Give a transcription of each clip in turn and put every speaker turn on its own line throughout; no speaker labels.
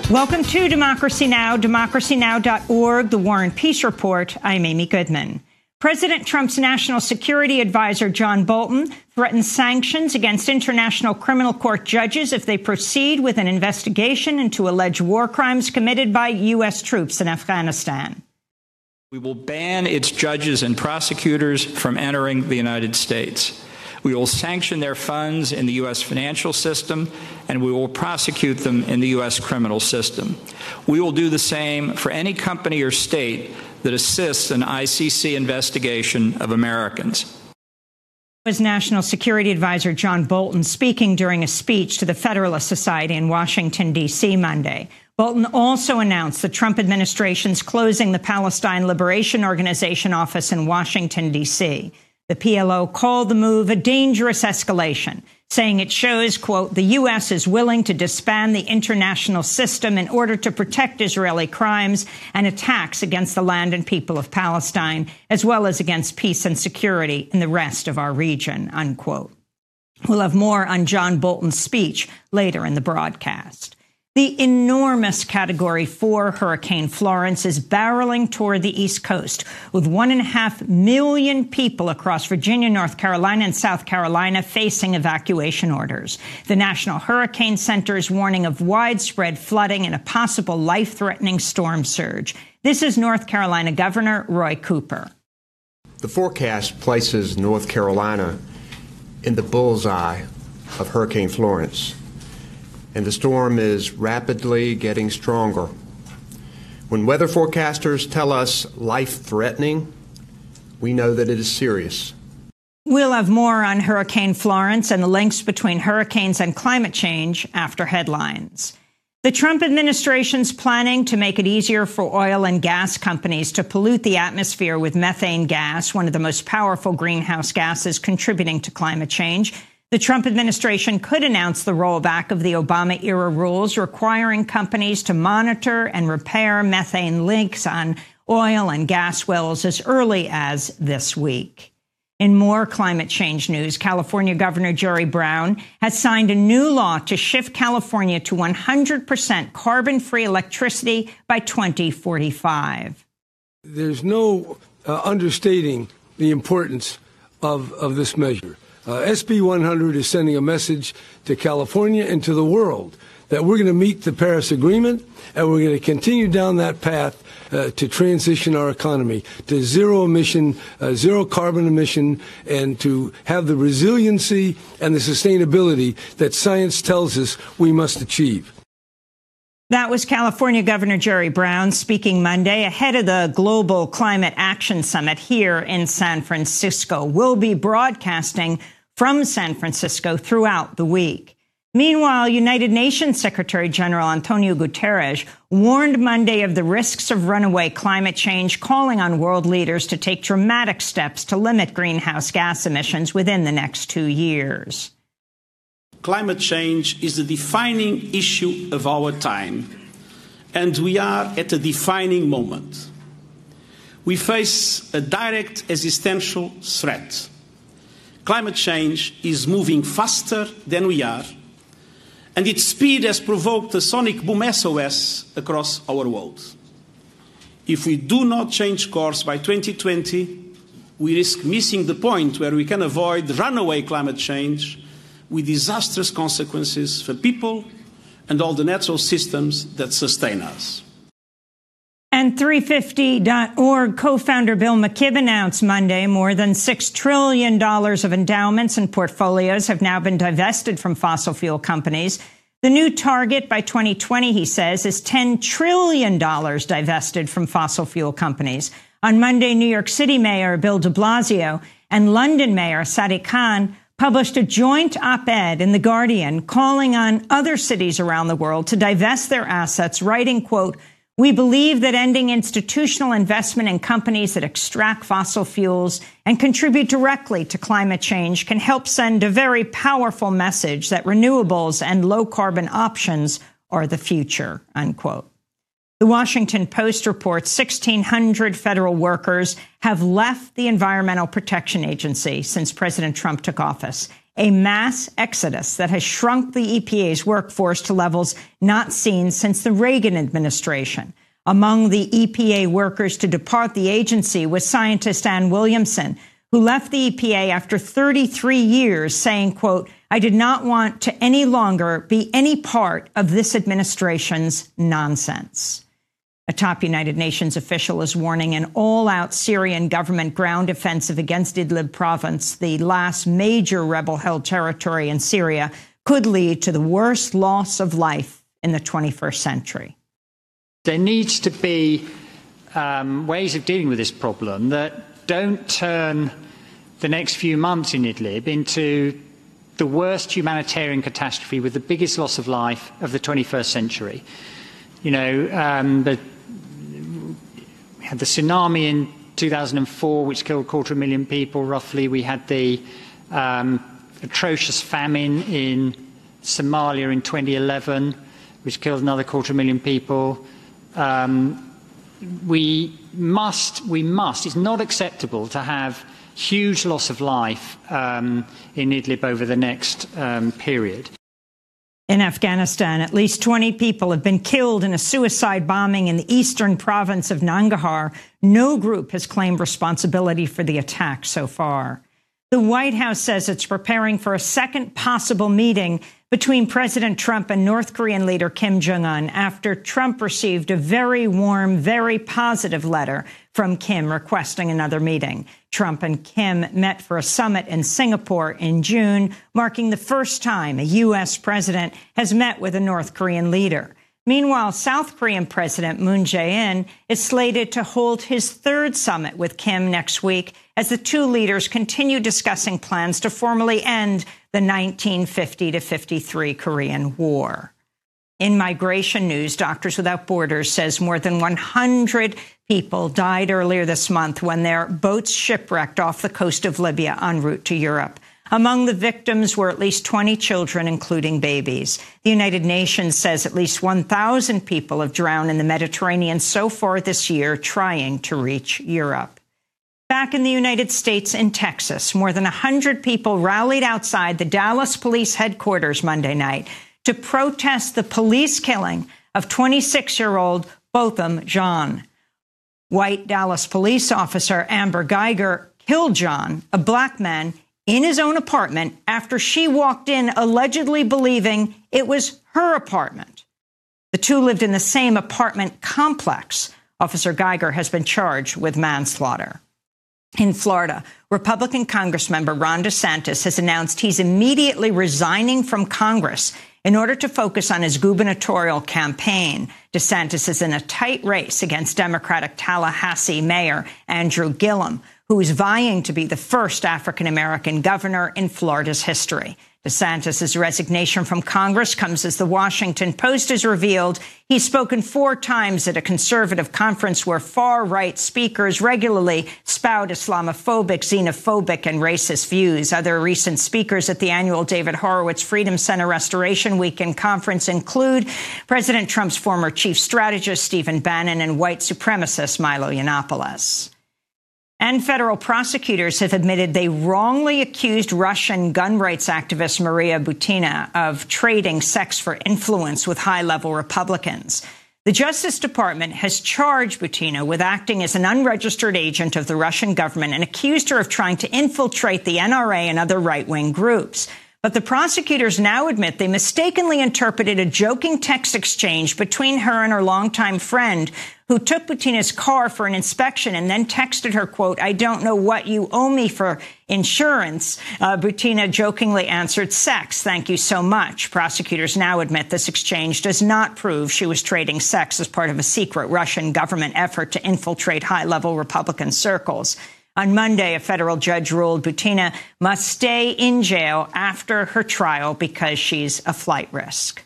Welcome to Democracy Now!, democracynow.org, the War and Peace Report. I'm Amy Goodman. President Trump's national security advisor, John Bolton, threatens sanctions against International Criminal Court judges if they proceed with an investigation into alleged war crimes committed by U.S. troops in Afghanistan.
We will ban its judges and prosecutors from entering the United States. We will sanction their funds in the U.S. financial system, and we will prosecute them in the U.S. criminal system. We will do the same for any company or state that assists an ICC investigation of Americans.
Was National Security Advisor John Bolton speaking during a speech to the Federalist Society in Washington, D.C. Monday. Bolton also announced the Trump administration's closing the Palestine Liberation Organization office in Washington, D.C. The PLO called the move a dangerous escalation, saying it shows, quote, the U.S. is willing to disband the international system in order to protect Israeli crimes and attacks against the land and people of Palestine, as well as against peace and security in the rest of our region, unquote. We'll have more on John Bolton's speech later in the broadcast. The enormous Category 4 Hurricane Florence is barreling toward the East Coast, with 1.5 million people across Virginia, North Carolina, and South Carolina facing evacuation orders. The National Hurricane Center is warning of widespread flooding and a possible life-threatening storm surge. This is North Carolina Governor Roy Cooper.
The forecast places North Carolina in the bullseye of Hurricane Florence, and the storm is rapidly getting stronger. When weather forecasters tell us life-threatening, we know that it is serious.
We'll have more on Hurricane Florence and the links between hurricanes and climate change after headlines. The Trump administration's planning to make it easier for oil and gas companies to pollute the atmosphere with methane gas, one of the most powerful greenhouse gases contributing to climate change. The Trump administration could announce the rollback of the Obama-era rules requiring companies to monitor and repair methane leaks on oil and gas wells as early as this week. In more climate change news, California Governor Jerry Brown has signed a new law to shift California to 100% carbon-free electricity by 2045.
There's no understating the importance of this measure. SB 100 is sending a message to California and to the world that we're going to meet the Paris Agreement, and we're going to continue down that path to transition our economy to zero emission, zero carbon emission, and to have the resiliency and the sustainability that science tells us we must achieve.
That was California Governor Jerry Brown speaking Monday ahead of the Global Climate Action Summit here in San Francisco. We'll be broadcasting from San Francisco throughout the week. Meanwhile, United Nations Secretary General Antonio Guterres warned Monday of the risks of runaway climate change, calling on world leaders to take dramatic steps to limit greenhouse gas emissions within the next 2 years.
Climate change is the defining issue of our time, and we are at a defining moment. We face a direct existential threat. Climate change is moving faster than we are, and its speed has provoked a sonic boom SOS across our world. If we do not change course by 2020, we risk missing the point where we can avoid runaway climate change with disastrous consequences for people and all the natural systems that sustain us.
And 350.org co-founder Bill McKibben announced Monday more than $6 trillion of endowments and portfolios have now been divested from fossil fuel companies. The new target by 2020, he says, is $10 trillion divested from fossil fuel companies. On Monday, New York City Mayor Bill de Blasio and London Mayor Sadiq Khan published a joint op-ed in The Guardian calling on other cities around the world to divest their assets, writing, quote, "We believe that ending institutional investment in companies that extract fossil fuels and contribute directly to climate change can help send a very powerful message that renewables and low-carbon options are the future," unquote. The Washington Post reports 1,600 federal workers have left the Environmental Protection Agency since President Trump took office. a mass exodus that has shrunk the EPA's workforce to levels not seen since the Reagan administration. Among the EPA workers to depart the agency was scientist Ann Williamson, who left the EPA after 33 years, saying, quote, "I did not want to any longer be any part of this administration's nonsense." A top United Nations official is warning an all-out Syrian government ground offensive against Idlib province, the last major rebel-held territory in Syria, could lead to the worst loss of life in the 21st century.
There needs to be ways of dealing with this problem that don't turn the next few months in Idlib into the worst humanitarian catastrophe with the biggest loss of life of the 21st century. You know, we had the tsunami in 2004, which killed 250,000 people, roughly. We had the atrocious famine in Somalia in 2011, which killed another 250,000 people. We must, it's not acceptable to have huge loss of life in Idlib over the next period.
In Afghanistan, at least 20 people have been killed in a suicide bombing in the eastern province of Nangarhar. No group has claimed responsibility for the attack so far. The White House says it's preparing for a second possible meeting between President Trump and North Korean leader Kim Jong-un after Trump received a very warm, very positive letter from Kim requesting another meeting. Trump and Kim met for a summit in Singapore in June, marking the first time a U.S. president has met with a North Korean leader. Meanwhile, South Korean President Moon Jae-in is slated to hold his third summit with Kim next week as the two leaders continue discussing plans to formally end the 1950-53 Korean War. In migration news, Doctors Without Borders says more than 100 people died earlier this month when their boats shipwrecked off the coast of Libya en route to Europe. Among the victims were at least 20 children, including babies. The United Nations says at least 1,000 people have drowned in the Mediterranean so far this year, trying to reach Europe. Back in the United States, in Texas, more than 100 people rallied outside the Dallas police headquarters Monday night to protest the police killing of 26-year-old Botham Jean. White Dallas police officer Amber Geiger killed John, a black man, in his own apartment after she walked in allegedly believing it was her apartment. The two lived in the same apartment complex. Officer Geiger has been charged with manslaughter. In Florida, Republican Congressmember Ron DeSantis has announced he's immediately resigning from Congress in order to focus on his gubernatorial campaign. DeSantis is in a tight race against Democratic Tallahassee Mayor Andrew Gillum, who is vying to be the first African-American governor in Florida's history. DeSantis' resignation from Congress comes as the Washington Post has revealed he's spoken 4 times at a conservative conference where far-right speakers regularly spout Islamophobic, xenophobic, and racist views. Other recent speakers at the annual David Horowitz Freedom Center Restoration Weekend conference include President Trump's former chief strategist Stephen Bannon and white supremacist Milo Yiannopoulos. And federal prosecutors have admitted they wrongly accused Russian gun rights activist Maria Butina of trading sex for influence with high-level Republicans. The Justice Department has charged Butina with acting as an unregistered agent of the Russian government and accused her of trying to infiltrate the NRA and other right-wing groups. But the prosecutors now admit they mistakenly interpreted a joking text exchange between her and her longtime friend, who took Butina's car for an inspection and then texted her, quote, "I don't know what you owe me for insurance." Butina jokingly answered, "Sex, thank you so much." Prosecutors now admit this exchange does not prove she was trading sex as part of a secret Russian government effort to infiltrate high-level Republican circles. On Monday, a federal judge ruled Butina must stay in jail after her trial because she's a flight risk.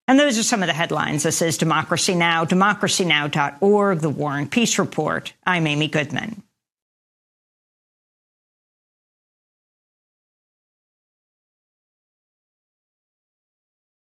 And those are some of the headlines. This is Democracy Now!, democracynow.org, The War and Peace Report. I'm Amy Goodman.